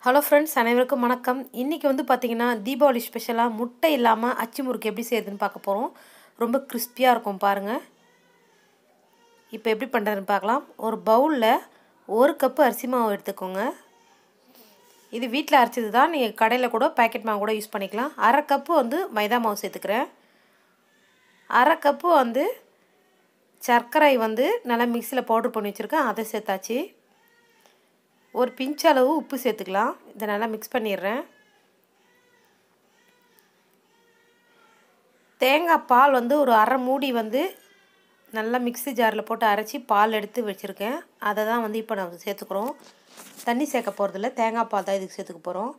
Hello friends, அனைவருக்கும் வணக்கம். இன்றைக்கி வந்து பார்த்திங்கன்னா தீபாவளி ஸ்பெஷலாக முட்டை இல்லாமல் அச்சு முறுக்கு எப்படி செய்யுதுன்னு பார்க்க போகிறோம். ரொம்ப கிறிஸ்பியாக இருக்கும் பாருங்கள். இப்போ எப்படி பண்ணுறதுன்னு பார்க்கலாம். ஒரு பவுலில் 1 கப்பு அரிசி மாவு எடுத்துக்கோங்க. இது வீட்டில் அரைச்சது தான். நீங்கள் கடையில் கூட பேக்கெட் மாவு கூட யூஸ் பண்ணிக்கலாம். 1/2 கப்பு வந்து மைதா மாவு சேர்த்துக்கிறேன். 1/2 கப்பு வந்து சர்க்கரை வந்து நல்லா மிக்சியில் பவுட்ரு பண்ணி வச்சுருக்கேன், அதை சேர்த்தாச்சு. ஒரு பிஞ்ச் அளவு உப்பு சேர்த்துக்கலாம். இதை நல்லா மிக்ஸ் பண்ணிடுறேன். தேங்காய் பால் வந்து ஒரு 1/2 மூடி வந்து நல்லா மிக்ஸி ஜாரில் போட்டு அரைச்சி பால் எடுத்து வச்சுருக்கேன். அதை தான் வந்து இப்போ நம்ம சேர்த்துக்கிறோம். தண்ணி சேர்க்க போகிறதில்ல, தேங்காய் பால் தான் இதுக்கு சேர்த்துக்க போகிறோம்.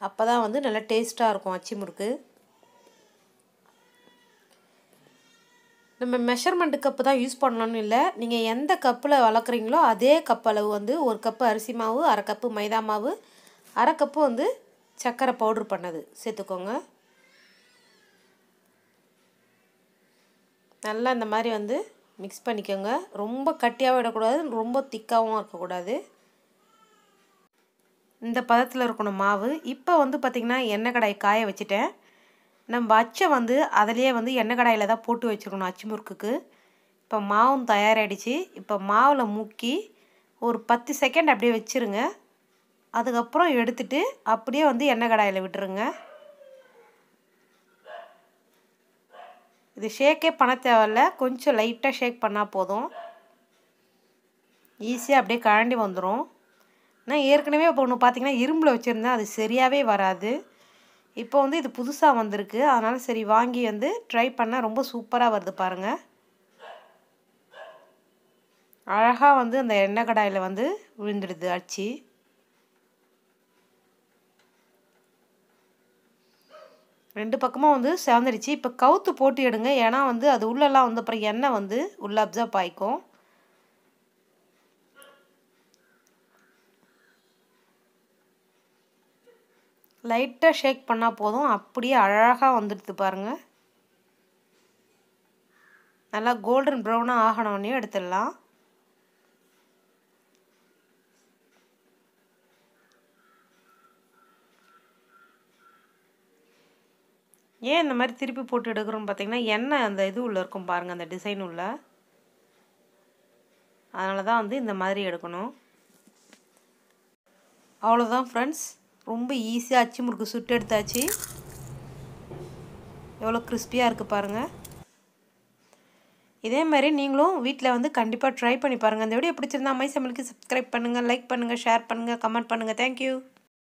அப்போ தான் வந்து நல்லா டேஸ்ட்டாக இருக்கும் அச்சி முறுக்கு. நம்ம மெஷர்மெண்ட் கப்பு தான் யூஸ் பண்ணணும்னு இல்லை. நீங்கள் எந்த கப்பில் வளர்க்குறீங்களோ அதே கப் அளவு வந்து 1 கப்பு அரிசி மாவு, 1/2 கப்பு மைதா மாவு, 1/2 கப்பு வந்து சர்க்கரை பவுட்ரு பண்ணது சேர்த்துக்கோங்க. நல்லா இந்த மாதிரி வந்து மிக்ஸ் பண்ணிக்கோங்க. ரொம்ப கட்டியாகவும் விடக்கூடாது, ரொம்ப திக்காகவும் இருக்கக்கூடாது. இந்த பதத்தில் இருக்கணும் மாவு. இப்போ வந்து பார்த்திங்கன்னா எண்ணெய் கடாய் காய வச்சுட்டேன். நம்ம அச்சை வந்து அதிலேயே வந்து எண்ணெய் கடாயில் தான் போட்டு வச்சுக்கணும் அச்சு முறுக்குக்கு. இப்போ மாவும் தயாராகிடுச்சு. இப்போ மாவில் முக்கி ஒரு 10 செகண்ட் அப்படியே வச்சுருங்க. அதுக்கப்புறம் எடுத்துட்டு அப்படியே வந்து எண்ணெய் கடாயில் விட்டுருங்க. இது ஷேக்கே பண்ண தேவையில்ல, கொஞ்சம் லைட்டாக ஷேக் பண்ணால் போதும். ஈஸியாக அப்படியே கழண்டி வந்துடும். நான் ஏற்கனவே இப்போ ஒன்று பார்த்திங்கன்னா இரும்பில் வச்சுருந்தேன், அது சரியாகவே வராது. இப்போ வந்து இது புதுசாக வந்திருக்கு, அதனால் சரி வாங்கி வந்து ட்ரை பண்ணால் ரொம்ப சூப்பராக வருது பாருங்கள். அழகாக வந்து அந்த எண்ணெய் கடாயில் வந்து விழுந்துடுது அச்சு. ரெண்டு பக்கமும் வந்து சேர்ந்துடுச்சு. இப்போ கவுத்து போட்டு எடுங்க, ஏன்னா வந்து அது உள்ளெல்லாம் வந்து அப்புறம் எண்ணெய் வந்து உள்ளே அப்சர்வ் ஆகிக்கும். லைட்டாக ஷேக் பண்ணால் போதும், அப்படியே அழகாக வந்துடுது பாருங்கள். நல்லா கோல்டன் ப்ரௌனாக ஆகணுன்னே எடுத்துடலாம். ஏன் இந்த மாதிரி திருப்பி போட்டு எடுக்கிறோம்னு பார்த்திங்கன்னா எண்ணெய் அந்த இது உள்ளே இருக்கும் பாருங்கள், அந்த டிசைன் உள்ள. அதனால தான் வந்து இந்த மாதிரி எடுக்கணும். அவ்வளோதான் ஃப்ரெண்ட்ஸ், ரொம்ப ஈஸியாக அச்சு முறுக்கு சுட்டு எடுத்தாச்சு. எவ்வளோ கிறிஸ்பியாக இருக்குது பாருங்கள். இதே மாதிரி நீங்களும் வீட்டில் வந்து கண்டிப்பாக ட்ரை பண்ணி பாருங்கள். இந்த வீடியோ பிடிச்சிருந்தா மை சமையலுக்கு சப்ஸ்கிரைப் பண்ணுங்கள், லைக் பண்ணுங்கள், ஷேர் பண்ணுங்கள், கமெண்ட் பண்ணுங்கள். தேங்க்யூ.